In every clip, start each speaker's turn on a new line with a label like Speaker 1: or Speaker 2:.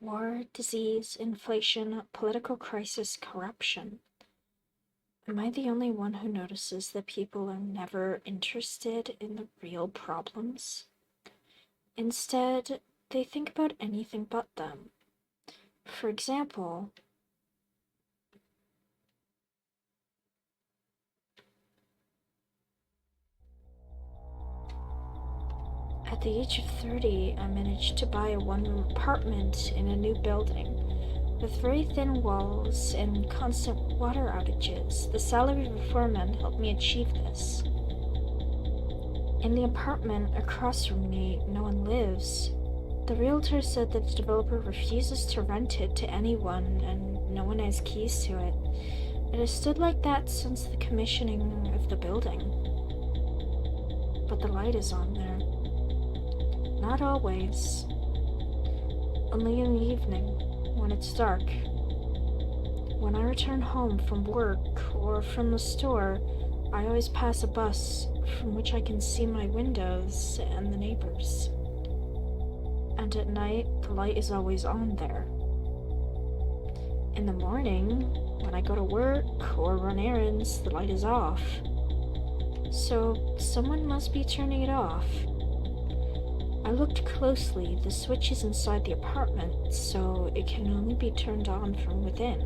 Speaker 1: War, disease, inflation, political crisis, corruption. Am I the only one who notices that people are never interested in the real problems? Instead, they think about anything but them. For example, at the age of 30, I managed to buy a one-room apartment in a new building. With very thin walls and constant water outages, the salaried foreman helped me achieve this. In the apartment across from me, no one lives. The realtor said that the developer refuses to rent it to anyone and no one has keys to it. It has stood like that since the commissioning of the building. But the light is on there. Not always. Only in the evening, when it's dark. When I return home from work or from the store, I always pass a bus from which I can see my windows and the neighbors. And at night, the light is always on there. In the morning, when I go to work or run errands, the light is off. So someone must be turning it off. I looked closely. The switch is inside the apartment, so it can only be turned on from within.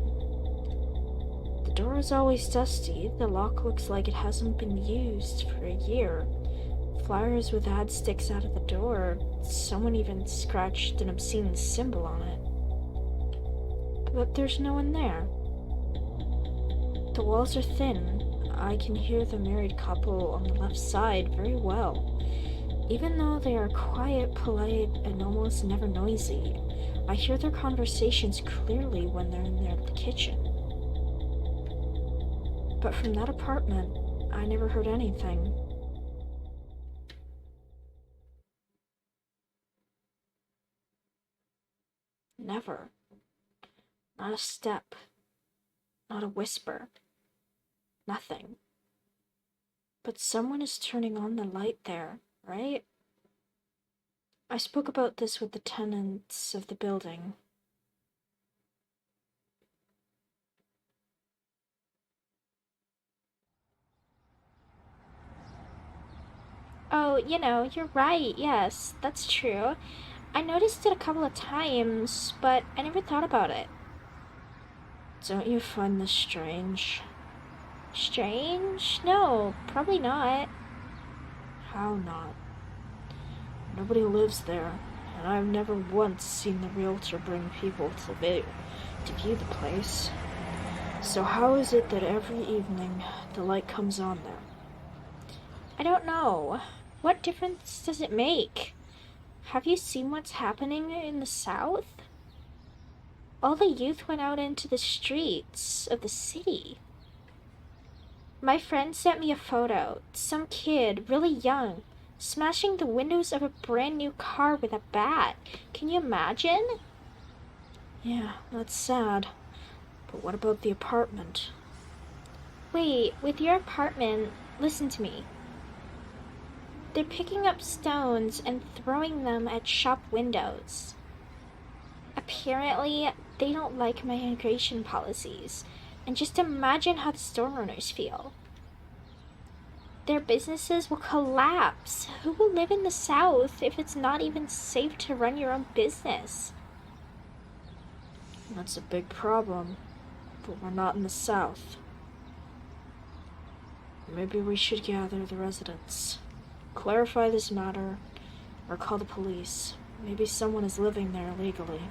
Speaker 1: The door is always dusty. The lock looks like it hasn't been used for a year. Flyers with ad sticks out of the door. Someone even scratched an obscene symbol on it. But there's no one there. The walls are thin. I can hear the married couple on the left side very well. Even though they are quiet, polite, and almost never noisy, I hear their conversations clearly when they're in the kitchen. But from that apartment, I never heard anything. Never. Not a step. Not a whisper. Nothing. But someone is turning on the light there, right? I spoke about this with the tenants of the building. Oh, you're right, yes, that's true. I noticed it a couple of times, but I never thought about it. Don't you find this strange? Strange? No, probably not. How not? Nobody lives there, and I've never once seen the realtor bring people to view the place. So how is it that every evening the light comes on there? I don't know. What difference does it make? Have you seen what's happening in the South? All the youth went out into the streets of the city. My friend sent me a photo. Some kid, really young, smashing the windows of a brand new car with a bat. Can you imagine? Yeah, that's sad. But what about the apartment? Wait, with your apartment, listen to me. They're picking up stones and throwing them at shop windows. Apparently, they don't like my immigration policies. And just imagine how the store owners feel. Their businesses will collapse. Who will live in the South if it's not even safe to run your own business? That's a big problem, but we're not in the South. Maybe we should gather the residents, clarify this matter, or call the police. Maybe someone is living there illegally.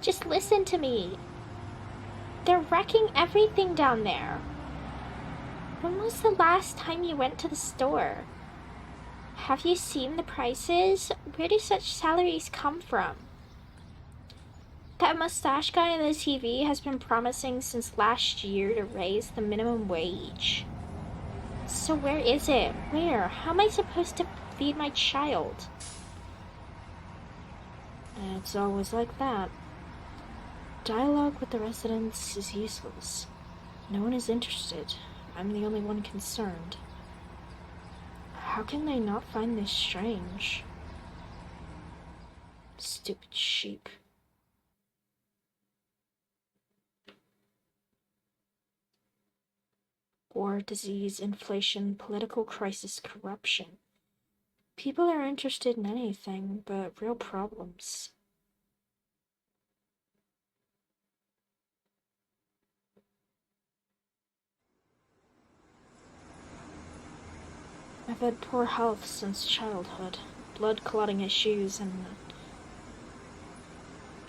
Speaker 1: Just listen to me. They're wrecking everything down there. When was the last time you went to the store? Have you seen the prices? Where do such salaries come from? That mustache guy on the TV has been promising since last year to raise the minimum wage. So where is it? Where? How am I supposed to feed my child? It's always like that. Dialogue with the residents is useless. No one is interested. I'm the only one concerned. How can they not find this strange? Stupid sheep. War, disease, inflation, political crisis, corruption. People are interested in anything but real problems. I've had poor health since childhood. Blood clotting issues and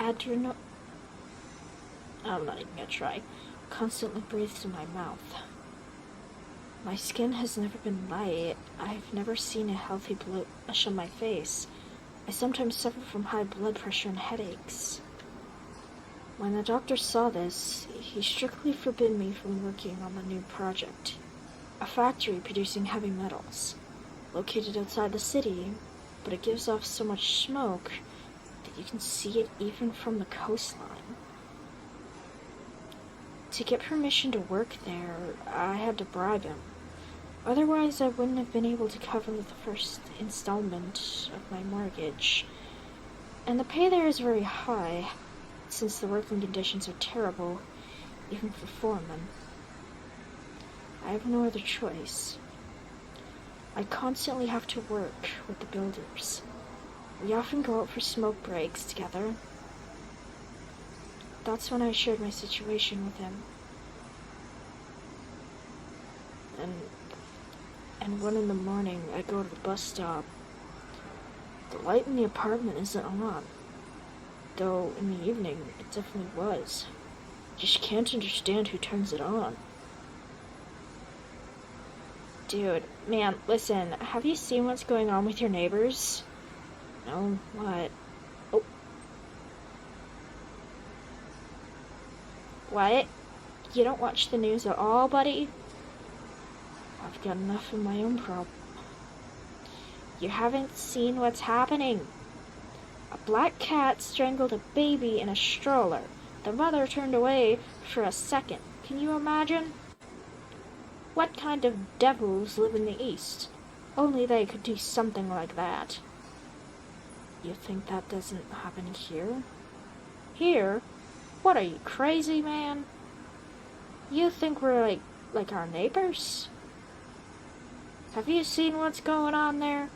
Speaker 1: adrenal... I'm not even gonna try. Constantly breathed through my mouth. My skin has never been light. I've never seen a healthy blush on my face. I sometimes suffer from high blood pressure and headaches. When the doctor saw this, he strictly forbid me from working on the new project. A factory producing heavy metals, located outside the city, but it gives off so much smoke that you can see it even from the coastline. To get permission to work there, I had to bribe him. Otherwise, I wouldn't have been able to cover the first installment of my mortgage. And the pay there is very high, since the working conditions are terrible, even for foremen. I have no other choice. I constantly have to work with the builders. We often go out for smoke breaks together. That's when I shared my situation with him. And 1 in the morning, I go to the bus stop. The light in the apartment isn't on, though in the evening it definitely was. Just can't understand who turns it on. Dude, man, listen, have you seen what's going on with your neighbors? No, what? Oh. What? You don't watch the news at all, buddy? I've got enough of my own problem. You haven't seen what's happening. A black cat strangled a baby in a stroller. The mother turned away for a second. Can you imagine? What kind of devils live in the East? Only they could do something like that. You think that doesn't happen here? Here? What are you, crazy, man? You think we're like our neighbors? Have you seen what's going on there?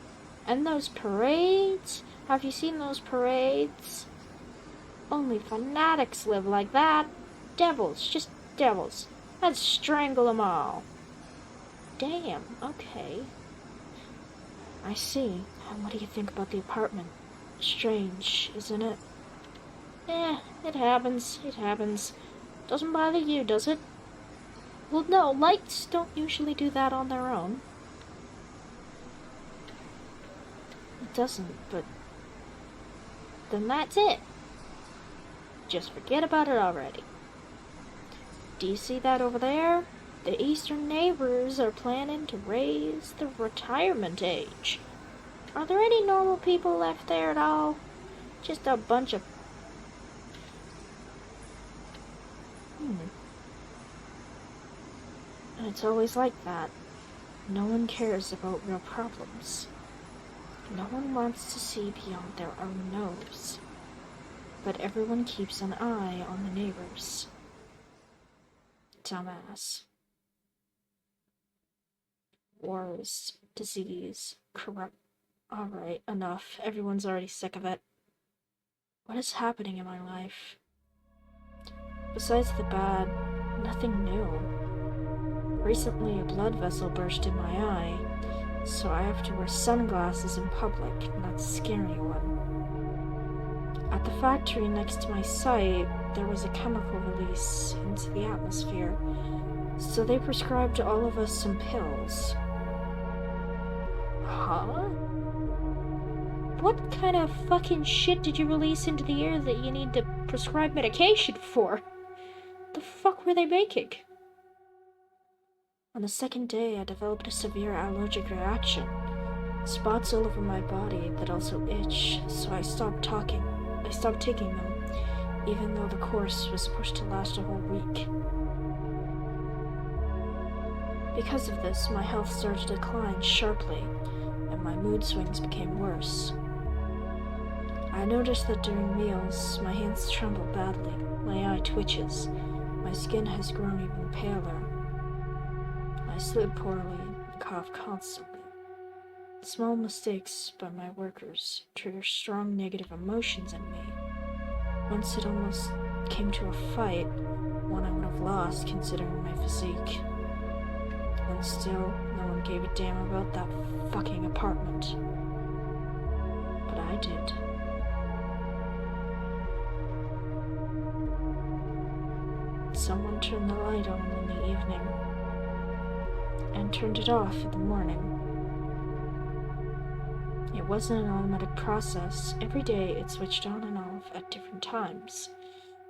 Speaker 1: And those parades? Have you seen those parades? Only fanatics live like that. Devils, just devils. Let's strangle them all. Damn, okay. I see. And what do you think about the apartment? Strange, isn't it? It happens. It happens. Doesn't bother you, does it? Well, no, lights don't usually do that on their own. It doesn't, but then that's it. Just forget about it already. Do you see that over there? The eastern neighbors are planning to raise the retirement age. Are there any normal people left there at all? Just a bunch of... And it's always like that. No one cares about real problems. No one wants to see beyond their own nose. But everyone keeps an eye on the neighbors. Dumbass. Wars, disease, corrupt... Alright, enough. Everyone's already sick of it. What is happening in my life? Besides the bad, nothing new. Recently, a blood vessel burst in my eye, so I have to wear sunglasses in public, and that's a scary one. At the factory next to my site, there was a chemical release into the atmosphere, so they prescribed all of us some pills. Huh? What kind of fucking shit did you release into the air that you need to prescribe medication for? The fuck were they making? On the second day, I developed a severe allergic reaction. Spots all over my body that also itch, so I stopped taking them, even though the course was supposed to last a whole week. Because of this, my health started to decline sharply, and my mood swings became worse. I noticed that during meals, my hands tremble badly, my eye twitches, my skin has grown even paler. I sleep poorly and cough constantly. Small mistakes by my workers trigger strong negative emotions in me. Once it almost came to a fight, one I would have lost considering my physique. And still, no one gave a damn about that fucking apartment. But I did. Someone turned the light on in the evening and turned it off in the morning. It wasn't an automatic process. Every day it switched on and off at different times.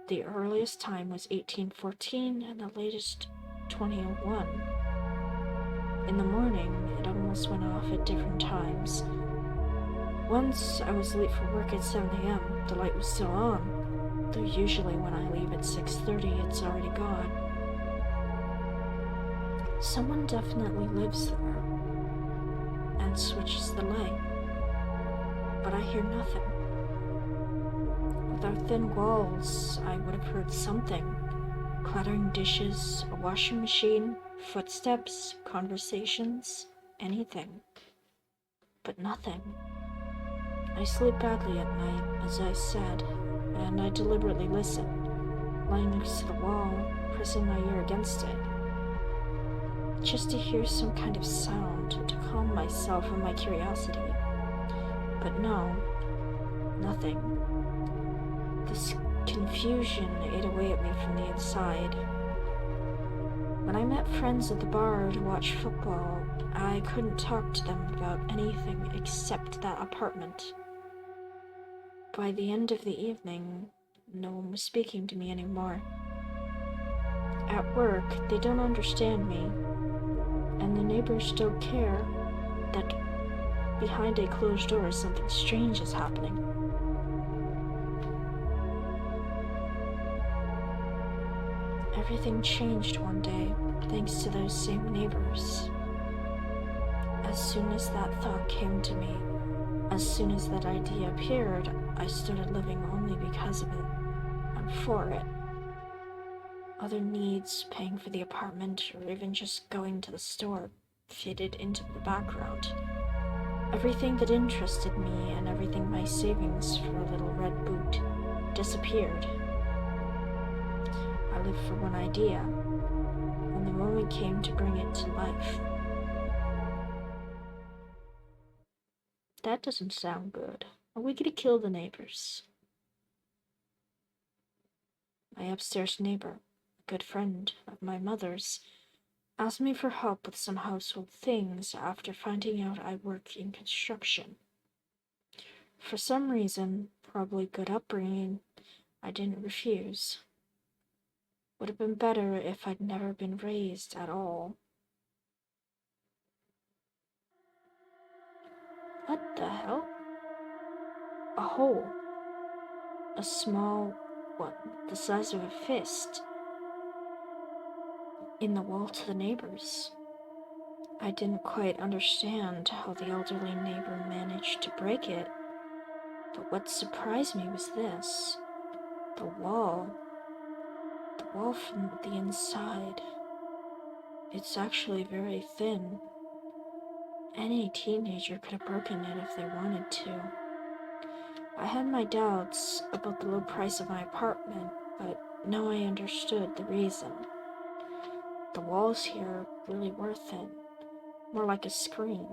Speaker 1: The earliest time was 1814 and the latest 2001. In the morning, it almost went off at different times. Once I was late for work at 7 a.m. The light was still on, though usually when I leave at 6:30 it's already gone. Someone definitely lives there and switches the light, but I hear nothing. With our thin walls, I would have heard something. Clattering dishes, a washing machine, footsteps, conversations, anything. But nothing. I sleep badly at night, as I said, and I deliberately listen, lying next to the wall, pressing my ear against it, just to hear some kind of sound, to calm myself from my curiosity. But no, nothing. This confusion ate away at me from the inside. When I met friends at the bar to watch football, I couldn't talk to them about anything except that apartment. By the end of the evening, no one was speaking to me anymore. At work, they don't understand me, and the neighbors don't care that behind a closed door something strange is happening. Everything changed one day, thanks to those same neighbors. As soon as that thought came to me, as soon as that idea appeared, I started living only because of it, and for it. Other needs, paying for the apartment, or even just going to the store, faded into the background. Everything that interested me and everything my savings for a little red boot disappeared. I lived for one idea, and the moment came to bring it to life. That doesn't sound good. Are we gonna kill the neighbors? My upstairs neighbor, a good friend of my mother's, asked me for help with some household things after finding out I work in construction. For some reason, probably good upbringing, I didn't refuse. Would have been better if I'd never been raised at all. What the hell? A hole. A small one, the size of a fist, in the wall to the neighbors. I didn't quite understand how the elderly neighbor managed to break it, but what surprised me was this. The wall from the inside. It's actually very thin. Any teenager could have broken it if they wanted to. I had my doubts about the low price of my apartment, but now I understood the reason. The walls here really were thin, more like a screen.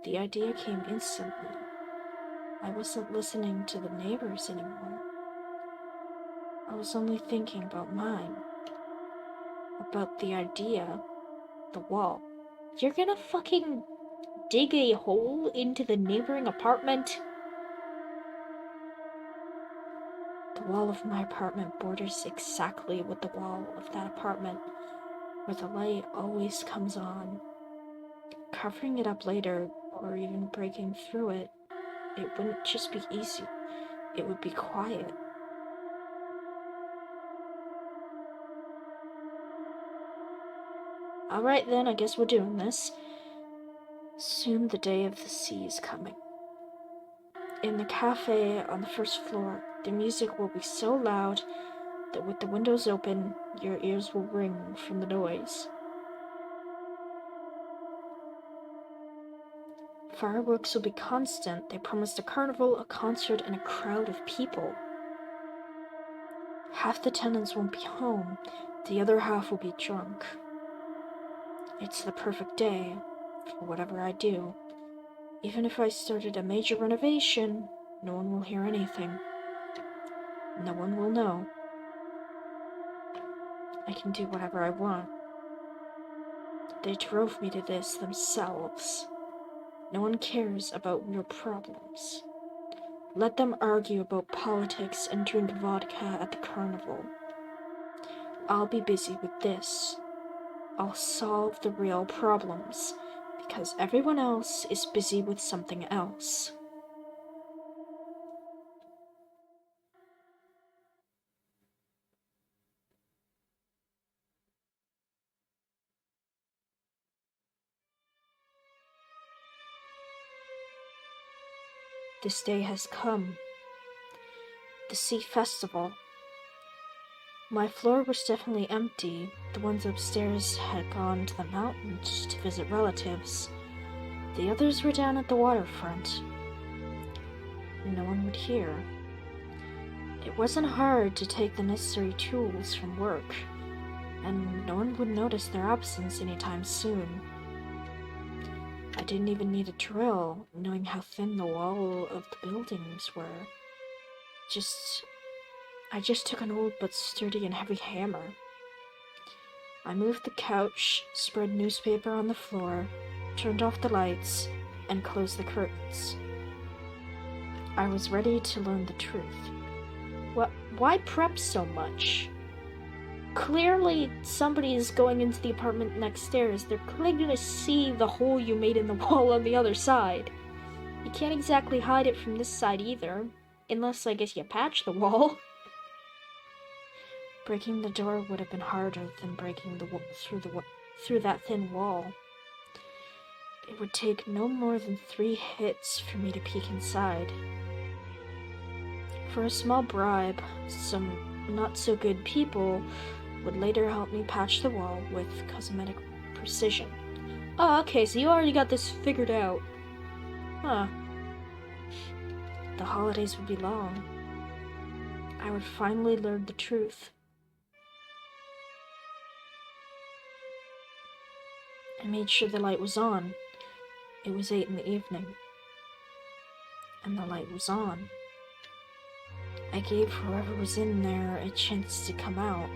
Speaker 1: The idea came instantly. I wasn't listening to the neighbors anymore. I was only thinking about mine. About the idea, the wall. You're gonna fucking dig a hole into the neighboring apartment? The wall of my apartment borders exactly with the wall of that apartment, where the light always comes on. Covering it up later, or even breaking through it, it wouldn't just be easy, it would be quiet. Alright then, I guess we're doing this. Soon the day of the sea is coming. In the cafe on the first floor, the music will be so loud that with the windows open, your ears will ring from the noise. Fireworks will be constant. They promised a carnival, a concert, and a crowd of people. Half the tenants won't be home. The other half will be drunk. It's the perfect day for whatever I do. Even if I started a major renovation, no one will hear anything. No one will know. I can do whatever I want. They drove me to this themselves. No one cares about real problems. Let them argue about politics and drink vodka at the carnival. I'll be busy with this. I'll solve the real problems, because everyone else is busy with something else. This day has come. The Sea Festival. My floor was definitely empty. The ones upstairs had gone to the mountains to visit relatives. The others were down at the waterfront. No one would hear. It wasn't hard to take the necessary tools from work, and no one would notice their absence anytime soon. I didn't even need a drill, knowing how thin the wall of the buildings were. I just took an old but sturdy and heavy hammer. I moved the couch, spread newspaper on the floor, turned off the lights, and closed the curtains. I was ready to learn the truth. Why prep so much? Clearly, somebody is going into the apartment next stairs. They're clearly gonna see the hole you made in the wall on the other side. You can't exactly hide it from this side either. Unless, I guess, you patch the wall. Breaking the door would have been harder than breaking through that thin wall. It would take no more than 3 hits for me to peek inside. For a small bribe, some not-so-good people would later help me patch the wall with cosmetic precision. Oh, okay, so you already got this figured out. Huh. The holidays would be long. I would finally learn the truth. I made sure the light was on. It was 8 in the evening. And the light was on. I gave whoever was in there a chance to come out.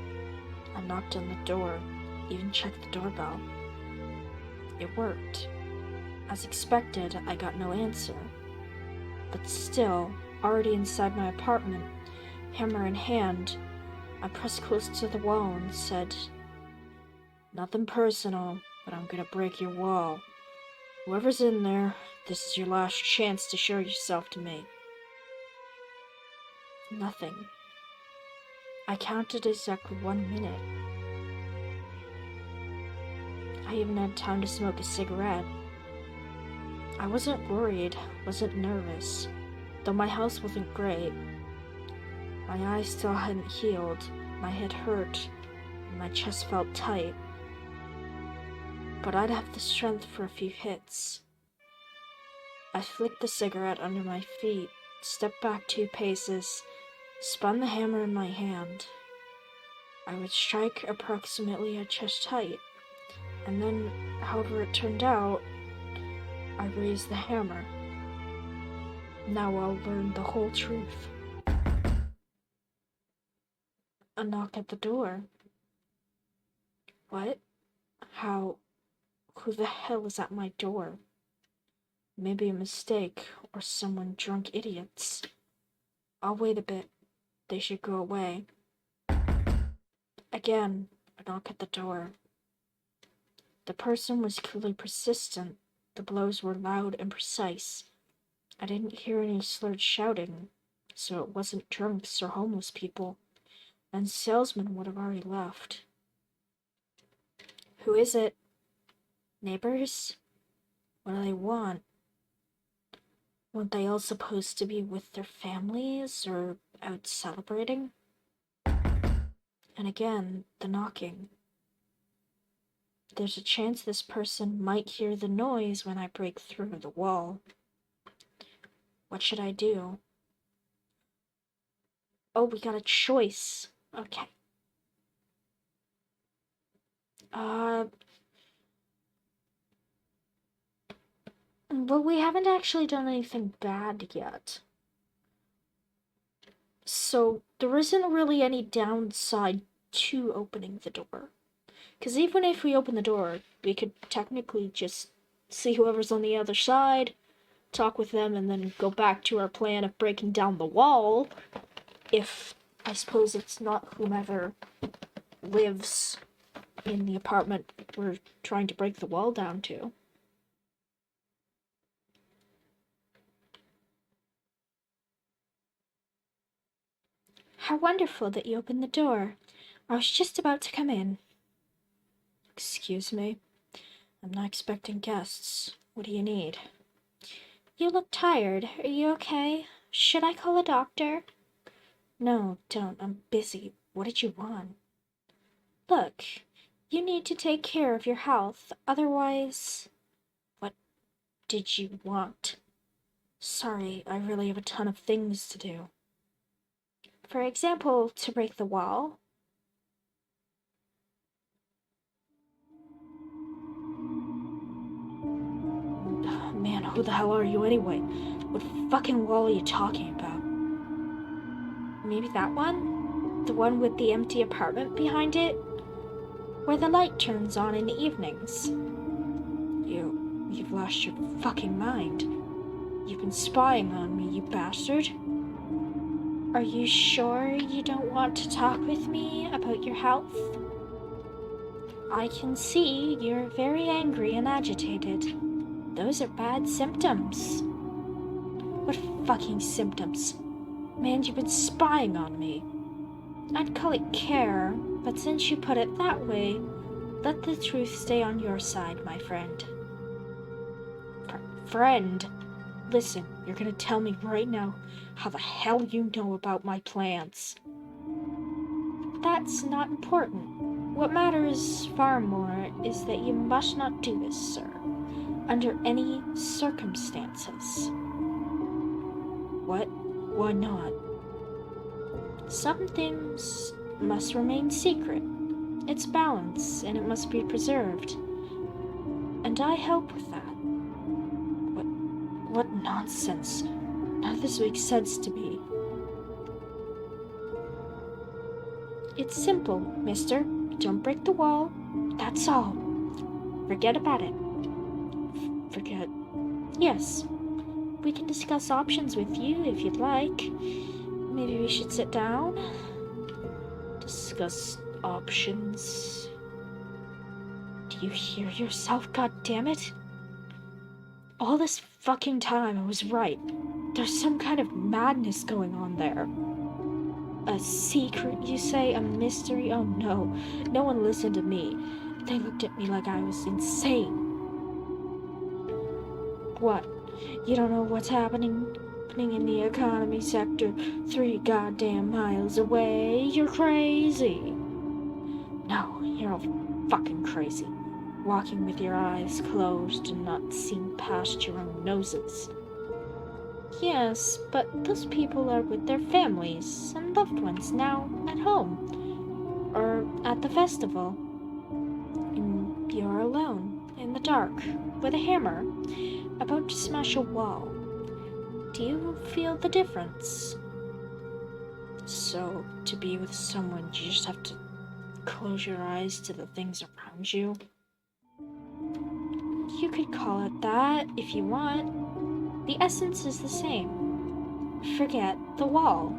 Speaker 1: I knocked on the door, even checked the doorbell. It worked. As expected, I got no answer. But still, already inside my apartment, hammer in hand, I pressed close to the wall and said, "Nothing personal, but I'm gonna break your wall. Whoever's in there, this is your last chance to show yourself to me." Nothing. I counted exactly 1 minute. I even had time to smoke a cigarette. I wasn't worried, wasn't nervous, though my house wasn't great. My eyes still hadn't healed, my head hurt, and my chest felt tight. But I'd have the strength for a few hits. I flicked the cigarette under my feet, stepped back 2 paces, spun the hammer in my hand. I would strike approximately at chest height, and then, however it turned out, I raised the hammer. Now I'll learn the whole truth. A knock at the door. What? How? Who the hell is at my door? Maybe a mistake, or someone drunk idiots. I'll wait a bit. They should go away. Again, a knock at the door. The person was clearly persistent. The blows were loud and precise. I didn't hear any slurred shouting, so it wasn't drunks or homeless people, and salesmen would have already left. Who is it? Neighbors? What do they want? Weren't they all supposed to be with their families or out celebrating? And again, the knocking. There's a chance this person might hear the noise when I break through the wall. What should I do? Oh, we got a choice. Okay. Well, we haven't actually done anything bad yet. So, there isn't really any downside to opening the door. Because even if we open the door, we could technically just see whoever's on the other side, talk with them, and then go back to our plan of breaking down the wall. If, I suppose it's not whomever lives in the apartment we're trying to break the wall down to. How wonderful that you opened the door. I was just about to come in. Excuse me? I'm not expecting guests. What do you need? You look tired. Are you okay? Should I call a doctor? No, don't. I'm busy. What did you want? Look, you need to take care of your health. Otherwise... What did you want? Sorry, I really have a ton of things to do. For example, to break the wall. Man, who the hell are you anyway? What fucking wall are you talking about? Maybe that one? The one with the empty apartment behind it? Where the light turns on in the evenings. You've lost your fucking mind. You've been spying on me, you bastard. Are you sure you don't want to talk with me about your health? I can see you're very angry and agitated. Those are bad symptoms. What fucking symptoms? Man, you've been spying on me. I'd call it care, but since you put it that way, let the truth stay on your side, my friend. Friend? Listen, you're gonna tell me right now how the hell you know about my plans. That's not important. What matters far more is that you must not do this, sir, under any circumstances. What? Why not? Some things must remain secret. It's balance, and it must be preserved. And I help with that. What nonsense. None of this makes sense to me. It's simple, mister. Don't break the wall. That's all. Forget about it. Forget? Yes. We can discuss options with you if you'd like. Maybe we should sit down? Discuss options? Do you hear yourself, goddammit? All this fucking time I was right. There's some kind of madness going on there. A secret, you say? A mystery? Oh no. No one listened to me. They looked at me like I was insane. What? You don't know what's happening in the economy sector 3 goddamn miles away? You're crazy. No, you're all fucking crazy. Walking with your eyes closed and not seeing past your own noses. Yes, but those people are with their families and loved ones now at home, or at the festival. And you're alone, in the dark, with a hammer, about to smash a wall. Do you feel the difference? So, to be with someone, you just have to close your eyes to the things around you? You could call it that if you want. The essence is the same. Forget the wall.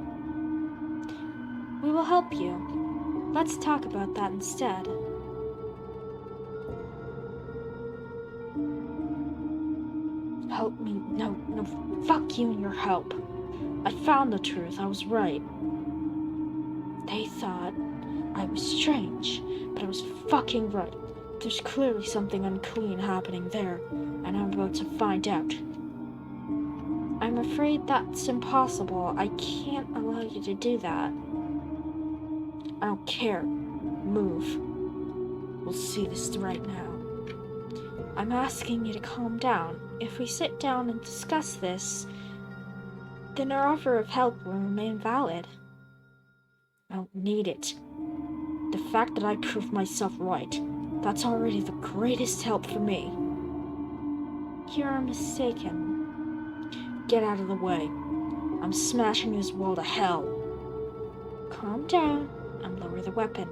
Speaker 1: We will help you. Let's talk about that instead. Help me? No, fuck you and your help. I found the truth, I was right. They thought I was strange, but I was fucking right. There's clearly something unclean happening there, and I'm about to find out. I'm afraid that's impossible. I can't allow you to do that. I don't care. Move. We'll see this right now. I'm asking you to calm down. If we sit down and discuss this, then our offer of help will remain valid. I don't need it. The fact that I proved myself right, that's already the greatest help for me. You are mistaken. Get out of the way. I'm smashing this wall to hell. Calm down and lower the weapon.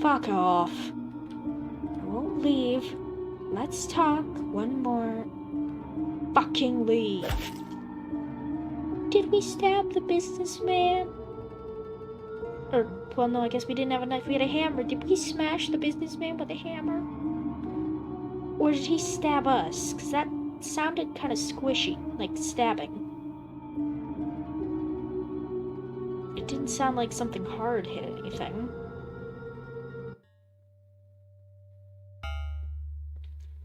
Speaker 1: Fuck off. I won't leave. Let's talk one more. Fucking leave. Did we stab the businessman? Well, no, I guess we didn't have a knife. We had a hammer. Did we smash the businessman with a hammer? Or did he stab us? Because that sounded kind of squishy, like stabbing. It didn't sound like something hard hit anything.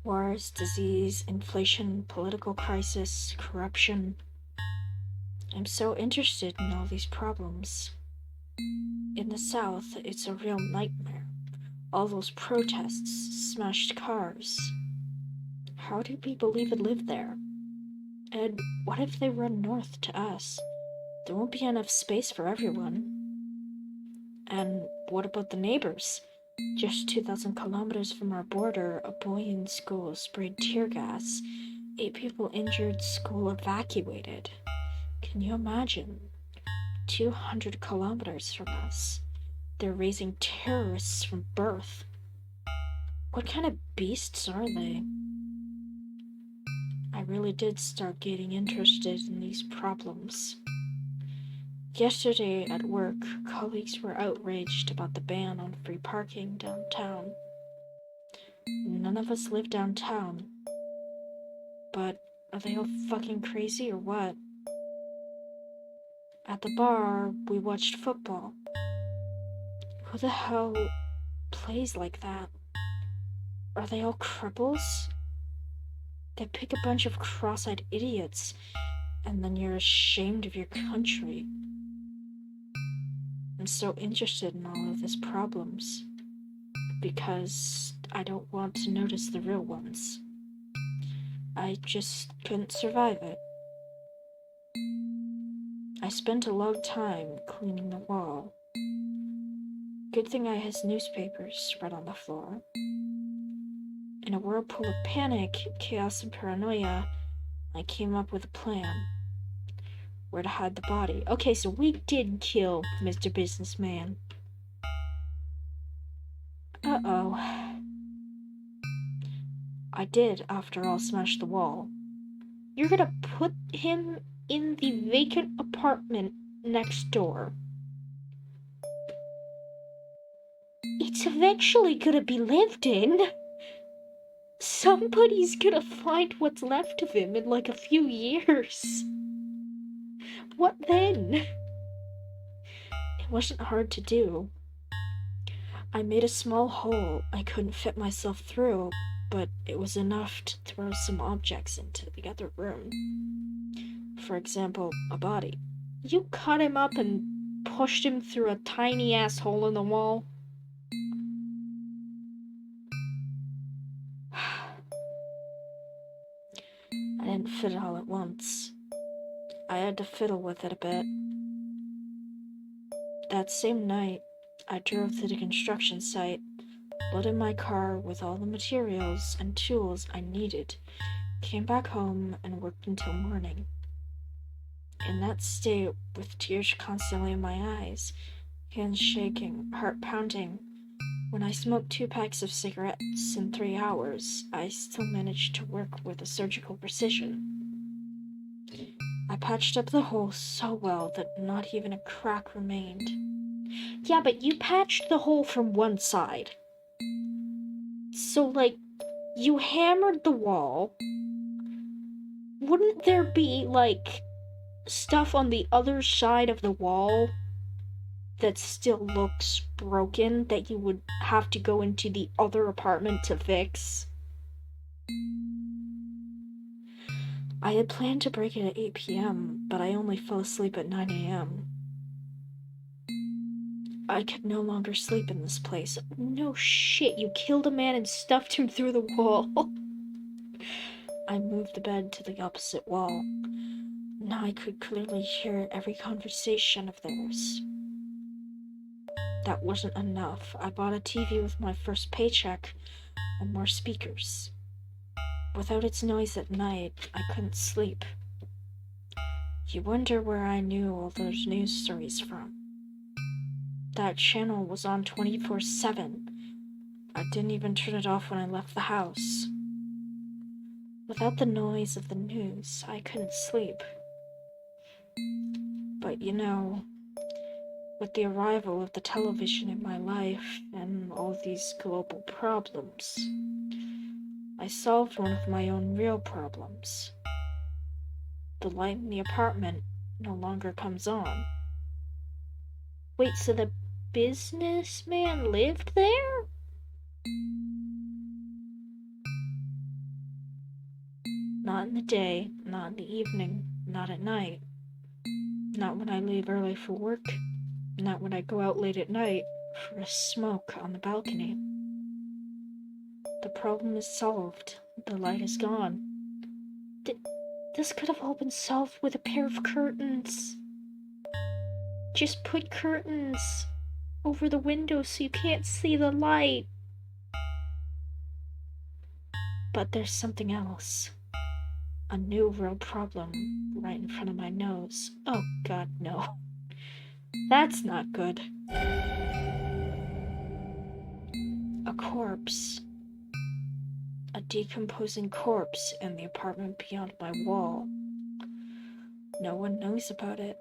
Speaker 1: Wars, disease, inflation, political crisis, corruption. I'm so interested in all these problems. In the South, it's a real nightmare. All those protests, smashed cars. How do people even live there? And what if they run north to us? There won't be enough space for everyone. And what about the neighbors? Just 2,000 kilometers from our border, a boy in school sprayed tear gas. 8 people injured, school evacuated. Can you imagine? 200 kilometers from us. They're raising terrorists from birth. What kind of beasts are they? I really did start getting interested in these problems. Yesterday at work, colleagues were outraged about the ban on free parking downtown. None of us live downtown. But are they all fucking crazy or what? At the bar, we watched football. Who the hell plays like that? Are they all cripples? They pick a bunch of cross-eyed idiots, and then you're ashamed of your country. I'm so interested in all of these problems, because I don't want to notice the real ones. I just couldn't survive it. I spent a long time cleaning the wall. Good thing I had newspapers spread on the floor. In a whirlpool of panic, chaos, and paranoia, I came up with a plan. Where to hide the body. Okay, so we did kill Mr. Businessman. Uh-oh. I did, after all, smash the wall. You're gonna put him in the vacant apartment next door. It's eventually gonna be lived in. Somebody's gonna find what's left of him in like a few years. What then? It wasn't hard to do. I made a small hole I couldn't fit myself through, but it was enough to throw some objects into the other room. For example, a body. You cut him up and pushed him through a tiny-ass hole in the wall? I didn't fit it all at once. I had to fiddle with it a bit. That same night, I drove to the construction site, loaded my car with all the materials and tools I needed, came back home, and worked until morning. In that state, with tears constantly in my eyes, hands shaking, heart pounding, when I smoked 2 packs of cigarettes in 3 hours, I still managed to work with a surgical precision. I patched up the hole so well that not even a crack remained. Yeah, but you patched the hole from one side. So, like, you hammered the wall. Wouldn't there be, like, stuff on the other side of the wall that still looks broken that you would have to go into the other apartment to fix? I had planned to break it at 8 p.m., but I only fell asleep at 9 a.m. I could no longer sleep in this place. No shit, you killed a man and stuffed him through the wall. I moved the bed to the opposite wall. Now I could clearly hear every conversation of theirs. That wasn't enough. I bought a TV with my first paycheck and more speakers. Without its noise at night, I couldn't sleep. You wonder where I knew all those news stories from. That channel was on 24/7. I didn't even turn it off when I left the house. Without the noise of the news, I couldn't sleep. But you know, with the arrival of the television in my life and all these global problems, I solved one of my own real problems. The light in the apartment no longer comes on. Wait, so the businessman lived there? Not in the day, not in the evening, not at night. Not when I leave early for work, not when I go out late at night for a smoke on the balcony. The problem is solved. The light is gone. This could have all been solved with a pair of curtains. Just put curtains over the window so you can't see the light. But there's something else. A new real problem right in front of my nose. Oh God, no. That's not good. A corpse. A decomposing corpse in the apartment beyond my wall. No one knows about it,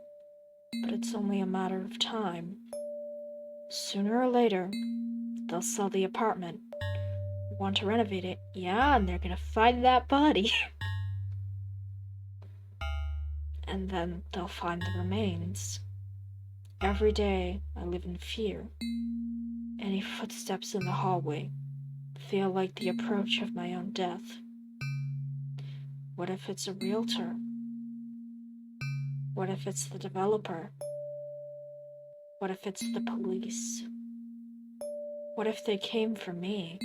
Speaker 1: but it's only a matter of time. Sooner or later, they'll sell the apartment, want to renovate it, yeah, and they're gonna find that body. And then they'll find the remains. Every day, I live in fear. Any footsteps in the hallway feel like the approach of my own death. What if it's a realtor? What if it's the developer? What if it's the police? What if they came for me?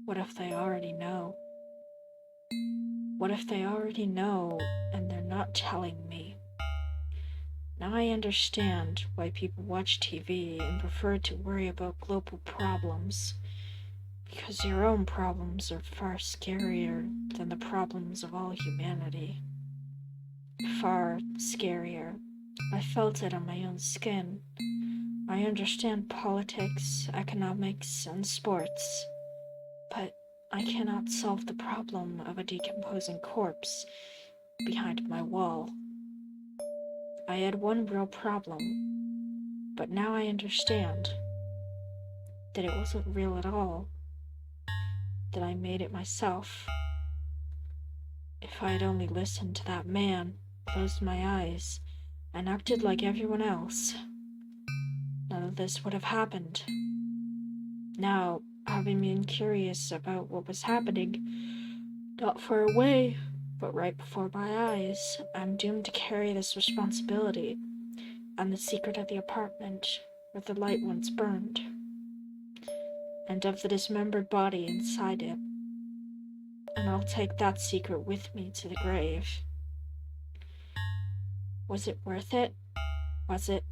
Speaker 1: What if they already know? What if they already know and they're not telling me? Now I understand why people watch TV and prefer to worry about global problems. Because your own problems are far scarier than the problems of all humanity. Far scarier. I felt it on my own skin. I understand politics, economics, and sports, but I cannot solve the problem of a decomposing corpse behind my wall. I had one real problem, but now I understand that it wasn't real at all, that I made it myself. If I had only listened to that man, closed my eyes, and acted like everyone else, none of this would have happened. Now, having been curious about what was happening, not far away, but right before my eyes, I'm doomed to carry this responsibility and the secret of the apartment where the light once burned, and of the dismembered body inside it. And I'll take that secret with me to the grave. Was it worth it? Was it